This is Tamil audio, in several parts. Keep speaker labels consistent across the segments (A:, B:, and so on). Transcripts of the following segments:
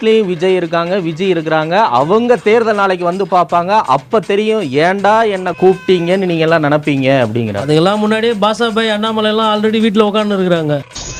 A: வீட்லேயும் விஜய் இருக்காங்க, விஜய் இருக்கிறாங்க. அவங்க தேர்தல் நாளைக்கு வந்து பார்ப்பாங்க. அப்போ தெரியும் ஏன்டா என்ன கூப்பிட்டீங்கன்னு நீங்கள் எல்லாம் நினைப்பீங்க அப்படிங்கிற.
B: அதுக்கெல்லாம் முன்னாடியே பாஷா பாய் அண்ணாமலை எல்லாம் ஆல்ரெடி வீட்டில் உட்காந்து இருக்கிறாங்க.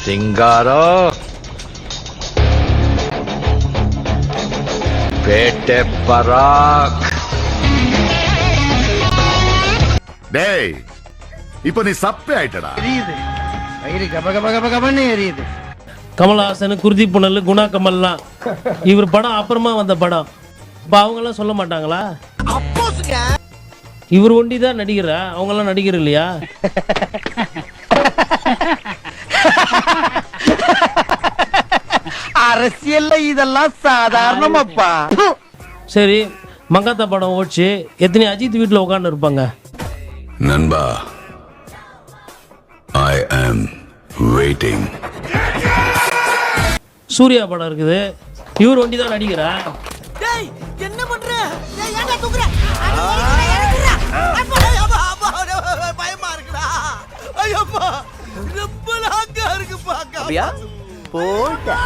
C: சிங்காரோ பேட்டை பராக்.
D: டேய் இப்போ நீ சப்பே ஆயிட்டடா.
E: எரியுது வயிறு கபகபகபகன்னு எரியுது.
B: கமல்ஹாசன், குருதி புனல், குணா கமல்லாம் இவர் படம் அப்புறமா வந்த படம். இப்போ அவங்கெல்லாம் சொல்ல மாட்டாங்களா இவர் ஒண்டி தான் நடிகரா, அவங்கெல்லாம் நடிகர் இல்லையா?
E: அரசியல்ல இதெல்லாம் சாதாரணமாப்பா.
B: சரி, மங்காத்தா படம் ஓடிச்சு, எத்தனை அஜித் வீட்டில் உட்காந்து இருப்பாங்க?
D: நண்பா, I am waiting.
B: சூர்யா படம் இருக்குது, இவர் ஒண்டி தான் நடிகரா?
F: என்ன பண்ற? ஏன்டா தூக்குற? பயமா இருக்குடா. ஐயப்பா ரொம்ப லாங்கா இருக்கு பாக்க. அப்படியே போடா.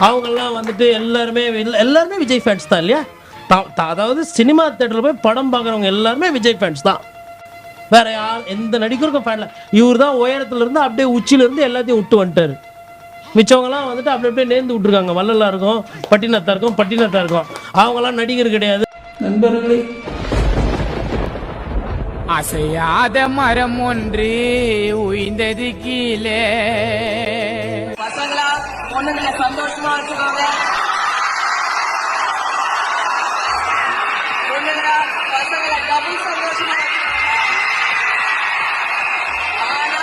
B: அவங்கெல்லாம் வந்துட்டு எல்லாருமே விஜய் ஃபேன்ஸ் தான் இல்லையா? அதாவது சினிமா தேட்டரில் போய் படம் பார்க்குறவங்க எல்லாருமே விஜய் ஃபேன்ஸ் தான். வேற யார் எந்த நடிகருக்கும் ஃபேன் இல்லை. இவர் தான் உயரத்துல இருந்து அப்படியே உச்சில இருந்து எல்லாத்தையும் விட்டு வந்துட்டாரு. மிச்சவங்கலாம் வந்துட்டு அப்படியே நேர்ந்து விட்டுருக்காங்க. வள்ளலா இருக்கும், பட்டினத்தா இருக்கும். அவங்கெல்லாம் நடிகர் கிடையாது. நண்பர்களே,
G: அசையாத மரம் ஒன்று உயிர்ந்தது கீழே.
F: பசங்களா பொண்ணுங்களை சந்தோஷமா வச்சுக்கோங்க. பொண்ணுங்களா பசங்களை டபுள் சந்தோஷமா வச்சுக்கோங்க. ஆனா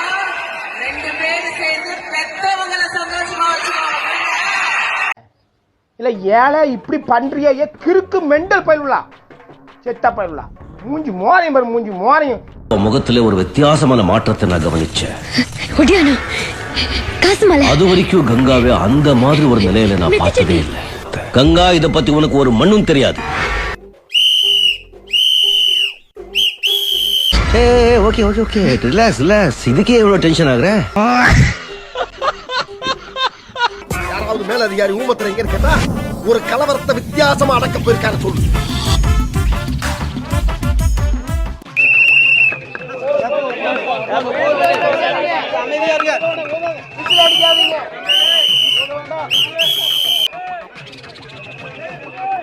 F: 2 பேர் சேர்ந்து பெத்தவங்களை சந்தோஷமா வச்சுக்கோங்க.
E: இல்ல ஏழை இப்படி பண்றியா? கிறுக்கு மெண்டல் பயிலுலா, செத்த பயிலுலா. மூஞ்சி மோரையும்
H: முகத்துல ஒரு வித்தியாசமான மாற்றத்தை நான் கவனிச்சேன். அது வரைக்கும் கங்காவே அந்த மாதிரி ஒரு நிலையில நான் பார்த்ததே இல்லை. கங்கா, இத பத்தி உனக்கு ஒரு மண்ணும் தெரியாது. Okay relax. இதுக்கே எவ்வளவு டென்ஷன் ஆகுற?
E: யாராவது மேல அதிகாரி ஊமத்துல எங்க கேட்டா ஒரு கலவரத்தை வித்தியாசமா அடக்க போயிருக்காரு சொல்லு.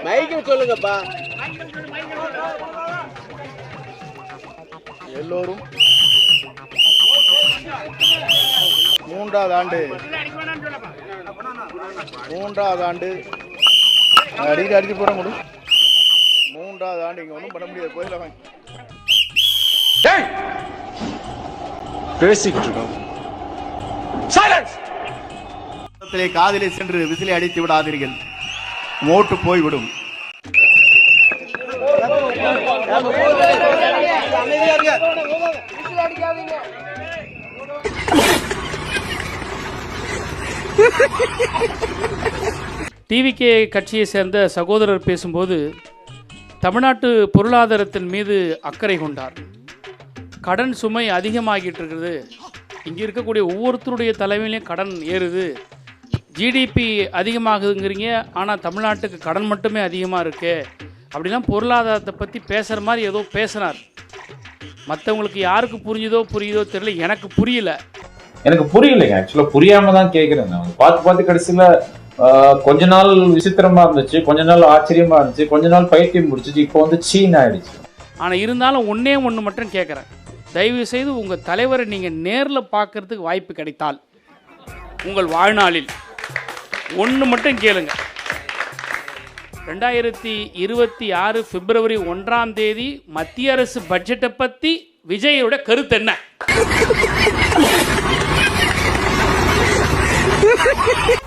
E: மைக்கில் சொல்லுங்கப்பா. எல்லோரும் 3வது ஆண்டு அடிச்சு போட முடியும். 3வது ஆண்டு இங்க ஒன்றும் பண்ண முடியாது. கோயில வாங்கி
C: பேசிக்கிட்டு இருக்கோம்.
E: காதிலே சென்று விசிலை அடித்து விடாதீர்கள், மோட்டு போய்விடும்.
G: டிவிகே கட்சியை சேர்ந்த சகோதரர் பேசும்போது தமிழ்நாட்டு பொருளாதாரத்தின் மீது அக்கறை கொண்டார். கடன் சுமை அதிகமாகிட்டு இருக்குது, இங்கே இருக்கக்கூடிய ஒவ்வொருத்தருடைய தலைமையிலையும் கடன் ஏறுது, ஜிடிபி அதிகமாகுதுங்கிறீங்க, ஆனால் தமிழ்நாட்டுக்கு கடன் மட்டுமே அதிகமாக இருக்கு அப்படிலாம் பொருளாதாரத்தை பற்றி பேசுகிற மாதிரி ஏதோ பேசினார். மற்றவங்களுக்கு யாருக்கு புரியுதோ தெரியல, எனக்கு புரியல.
I: எனக்கு புரியலைங்க. ஆக்சுவலாக புரியாம தான் கேட்குறேன். நான் பார்த்து கடைசியில் கொஞ்ச நாள் விசித்திரமா இருந்துச்சு, கொஞ்ச நாள் ஆச்சரியமா இருந்துச்சு, கொஞ்ச நாள் பைத்தியம் முடிச்சிச்சு, இப்போ வந்து சீன் ஆயிடுச்சு.
G: ஆனால் இருந்தாலும் ஒன்று மட்டும் கேட்குறேன், தயவு செய்து உங்கள் தலைவரை நீங்கள் நேரில் பார்க்கறதுக்கு வாய்ப்பு கிடைத்தால் உங்கள் வாழ்நாளில் ஒன்று மட்டும் கேளுங்க. 2026 பிப்ரவரி 1ஆம் தேதி மத்திய அரசு பட்ஜெட்டை பற்றி விஜயோட கருத்து என்ன?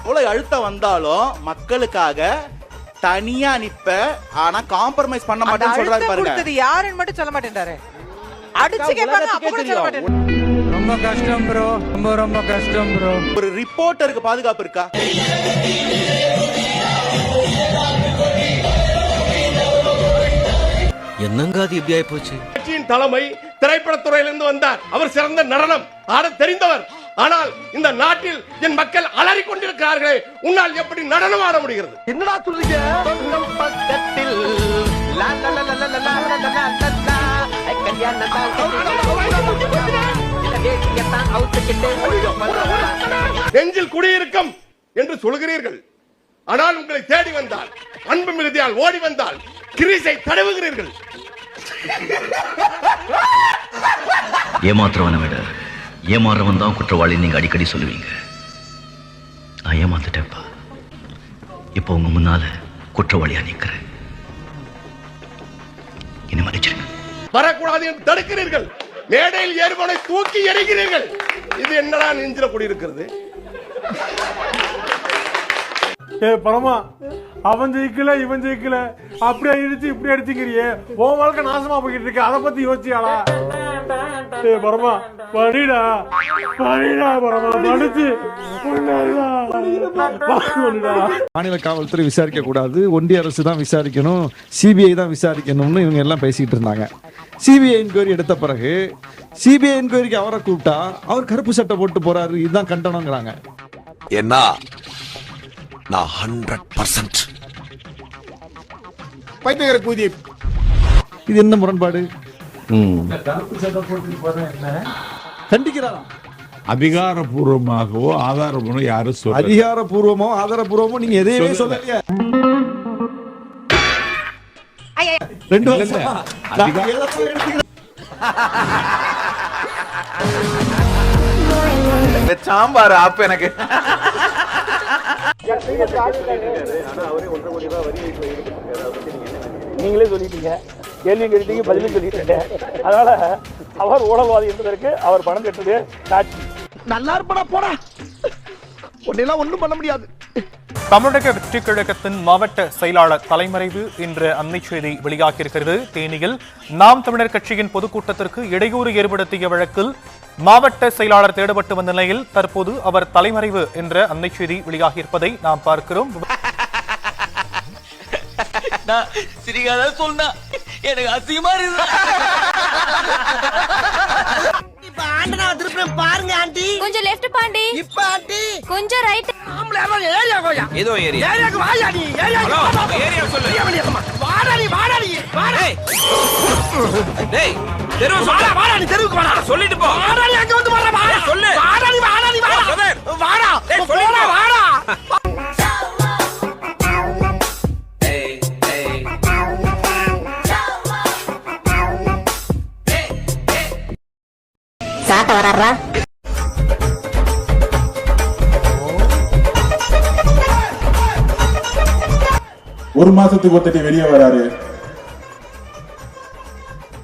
E: எவ்வளவு அழுத்தம் வந்தாலும் மக்களுக்காக தனியா நிப்ப, ஆனா காம்ப்ரமைஸ் பண்ண மாட்டேன்னு சொல்றாரு பாருங்க.
F: யாருன்னு மட்டும் சொல்ல மாட்டேன்றாரு, அடிச்சு கேட்பாங்க, அப்ப கூட சொல்ல மாட்டேன்.
G: ரொம்ப கஷ்டம் ப்ரோ, ரொம்ப கஷ்டம் ப்ரோ.
E: ஒரு ரிப்போர்ட்டருக்கு பாதுகாப்பு இருக்கா?
H: என்னங்க அது எப்படி ஆயிப்போச்சு?
J: கட்சியின் தலைமை திரைப்படத்துறையிலிருந்து வந்தார். அவர் சிறந்த நடனம் ஆட தெரிந்தவர். ஆனால் இந்த நாட்டில் என் மக்கள் அலறிக் கொண்டிருக்கிறார்களே, உன்னால் எப்படி நடனம் ஆட முடிகிறது?
F: என்னடா சொல்றீங்க? பக்கத்தில்
J: நெஞ்சில் குடியிருக்கும் என்று சொல்கிறீர்கள், ஆனால் உங்களை தேடி வந்தால், அன்பு மிகுதியால் ஓடி வந்தால் கிரீசை தடவுகிறீர்கள்.
H: ஏமாத்துறவனை விட ஏமாறவன் தான் குற்றவாளி நீங்க அடிக்கடி சொல்லுவீங்க. நான் ஏமாந்துட்டேன்ப்பா. இப்போ உங்க முன்னால குற்றவாளியா நிக்கிறேன். இனி மன்னிச்சிருங்க.
J: வரக்கூடாது என்று தடுக்கிறீர்கள், மேடையில் ஏறுபவனை தூக்கி எறிகிறீர்கள். இது என்னடா நெஞ்சில குடியிருக்கிறது?
K: பரமா, அவன் ஜெயிக்கல இவன் ஜெயிக்கல, அப்படி அடிச்சு இப்படி அடிச்சுக்கிறியே, உன் வாழ்க்கை நாசமா போய்கிட்டு இருக்கு, அதை பத்தி யோசிச்சியாளா? பரமா படிடா படிடா, பரமா படிச்சு
L: மாநில காவல்துறை விசாரிக்க கூடாது, ஒன்றிய அரசு தான் விசாரிக்கணும், சிபிஐ தான் விசாரிக்கணும்னு இவங்க எல்லாம் பேசிக்கிட்டு இருந்தாங்க. சிபிஐ என்கொயரி எடுத்த பிறகு சிபிஐ என்கொயரிக்கு அவரை கூப்பிட்டா அவர் கருப்பு சட்டை போட்டு போறாரு, இதுதான் கண்டனங்கிறாங்க.
D: என்ன நான் 100%
L: பைத்தியக்கார கூதி. இது என்ன முரண்பாடு? கண்டிக்கிறாராம்.
K: அதிகாரப்பூர்வமாகவோ ஆதாரப்பூர்வமோ யாரும் சொல்ல,
L: அதிகாரப்பூர்வமோ ஆதாரப்பூர்வமோ நீங்க எதையுமே சொல்லலையே. 2 வருஷம்
E: சாம்பார் ஆப் எனக்கு
K: நீங்களே சொல்லிட்டீங்க, கேள்வி கேட்டீங்க, பதிலும் சொல்லிட்டீங்க. அதனால அவர் ஊழல்வாதி என்பதற்கு அவர் பணம் கட்டுறது சாட்சி.
F: நல்லா இருப்படா போடா, ஒன்னெல்லாம் ஒண்ணும் பண்ண முடியாது.
M: தமிழக வெற்றி கழகத்தின் மாவட்ட செயலாளர் தலைமறைவு என்ற அன்னை செய்தி வெளியாகியிருக்கிறது. தேனியில் நாம் தமிழர் கட்சியின் பொதுக்கூட்டத்திற்கு இடையூறு ஏற்படுத்திய வழக்கில் மாவட்ட செயலாளர் தேடப்பட்டு வந்த நிலையில் தற்போது அவர் தலைமறைவு என்ற அன்னை செய்தி வெளியாகியிருப்பதை நாம் பார்க்கிறோம்.
F: எனக்கு அசிங்கமா இருக்கு. ஆண்டனா திருப்பி பாருங்க ஆண்டி, கொஞ்சம் லெஃப்ட் பாண்டி, இப்ப ஆண்டி கொஞ்சம் ரைட். ஆம்பளை ஏரியா கோயா, ஏதோ ஏரியா, ஏரியாக்கு வாயா நீ, ஏரியா ஏரியா சொல்லு. வாடாடி வாடாடி வாடா, டேய் தெருவு வாடா, வாடா நீ தெருவுக்கு வாடா, சொல்லிட்டு போ. வாடாடி அங்க வந்து வாடா, வாடா சொல்லு. வாடாடி வாடாடி வாடா வாடா போடா வாடா. சாட்ட வராரா?
K: ஒரு மாசத்துக்கு ஒருத்தட்டி வெளியே வராரு.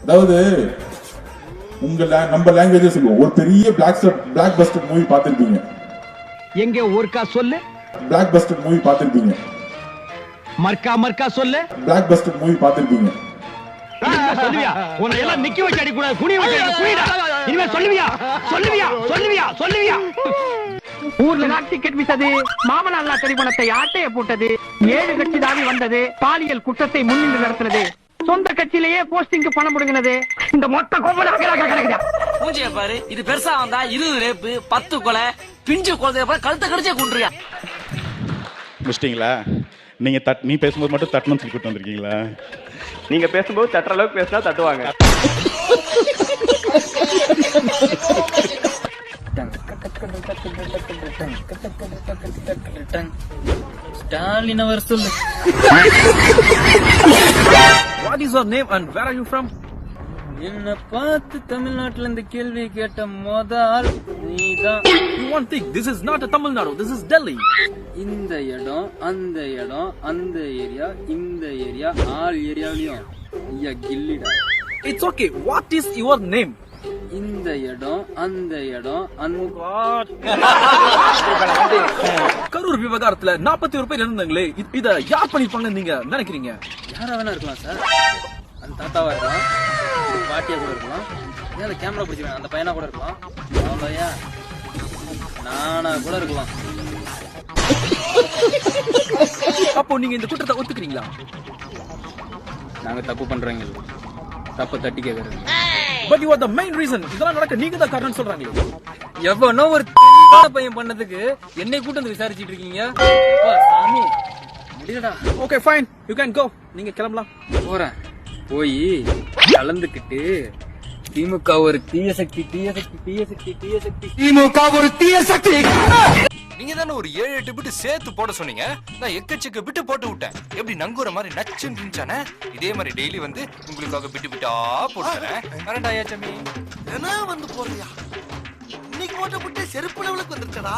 K: அதாவது உங்க நம்ம லாங்குவேஜ் சொல்லுவோம், ஒரு பெரிய பிளாக் பஸ்டர் மூவி பார்த்திருப்பீங்க.
F: எங்க ஊர்க்கா சொல்லு.
K: பிளாக் பஸ்டர் மூவி பார்த்திருப்பீங்க.
F: மர்க்கா மர்க்கா சொல்லு.
K: பிளாக் பஸ்டர் மூவி பார்த்திருப்பீங்க.
F: சொல்லுவியா? உன்னை எல்லாம் நிக்க வச்சு அடி கூடாது, குனி வச்சு அடி, குனிடா. இனிமே சொல்லுவியா சொல்லுவியா சொல்லுவியா சொல்லுவியா? ஊர்ல டிக்கெட் விட்டது, மாமனார் கறி பணத்தை ஆட்டைய போட்டது, 7 கட்சி தாவி வந்தது, பாலியல் குற்றத்தை முன்னின்று நடத்துறது, சொந்த கட்சியிலேயே போஸ்டிங்க்கு பணம் முடுங்கினது, இந்த மொத்த
N: மூஞ்சிய பாரு. இது பெருசா வந்தா 20 ரேப்பு, 10 கொலை, பிஞ்சு குழந்தைய கழுத்தை கடிச்சே கொண்டுறியா?
K: முடிச்சிட்டீங்களா? நீங்க நீ பேசும்போது மட்டும் தட்டணும்னு சொல்லி கூட்டு வந்திருக்கீங்களா?
F: நீங்க பேசும்போது தட்டுற அளவுக்கு பேசினா தட்டுவாங்க.
N: ஸ்டாலின் அவர் சொல்லு. What is your name and where are you from? என்ன பார்த்து தமிழ்நாட்டுல இந்த கேள்வி கேட்ட முதல் நீதான். You won't think this is not a Tamil Nadu, this is Delhi. இந்த இடம் அந்த இடம் அந்த ஏரியா இந்த ஏரியா 4 ஏரியாவிலயும் ஐயா கில்லிடா. It's okay. What is your name? இந்த இடம் அந்த இடம் கரூர் விவகாரத்துல 41 பேர் இருந்தாங்களே, இத யார் பண்ணிருப்பாங்க நீங்க நினைக்கிறீங்க? யாரா வேணா இருக்கலாம் சார். அந்த தாத்தாவா இருக்கலாம், பாட்டியா கூட இருக்கலாம், ஏன் கேமரா பிடிச்சிருக்கேன் அந்த பையனா கூட இருக்கலாம், அவ்வளோயா நானா கூட இருக்கலாம். அப்போ நீங்க இந்த குற்றத்தை ஒத்துக்கிறீங்களா? நாங்க தப்பு பண்றீங்க, தப்பு தட்டி கேக்குறது. But you are the main reason. இதெல்லாம் நடக்க நீங்க தான் காரணம் சொல்றாங்களே. எவனோ ஒரு தெளிவான பையன் பண்ணதுக்கு என்னை கூட்டு வந்து விசாரிச்சிட்டு இருக்கீங்க. அப்பா, சாமி முடியலடா.
O: Okay fine, you can go. நீங்க கிளம்பலாம்.
N: போறேன். போய் கலந்துக்கிட்டு திமுக ஒரு தீய சக்தி, தீய சக்தி, தீய சக்தி, தீய சக்தி,
D: திமுக ஒரு தீய சக்தி. நீங்க தானே ஒரு 7-8 பிட்டு சேர்த்து போட சொன்னீங்க. நான் எக்கச்சக்க பிட்டு போட்டு விட்டேன். எப்படி நங்குற மாதிரி நச்சுன்னு இருந்துச்சானே, இதே மாதிரி டெய்லி வந்து உங்களுக்காக பிட்டு பிட்டா போட்டுறேன். வரண்டாயா சாமி?
P: என்ன வந்து போறியா? இன்னைக்கு போட்ட புட்டு செருப்பு லெவலுக்கு வந்துருக்கடா.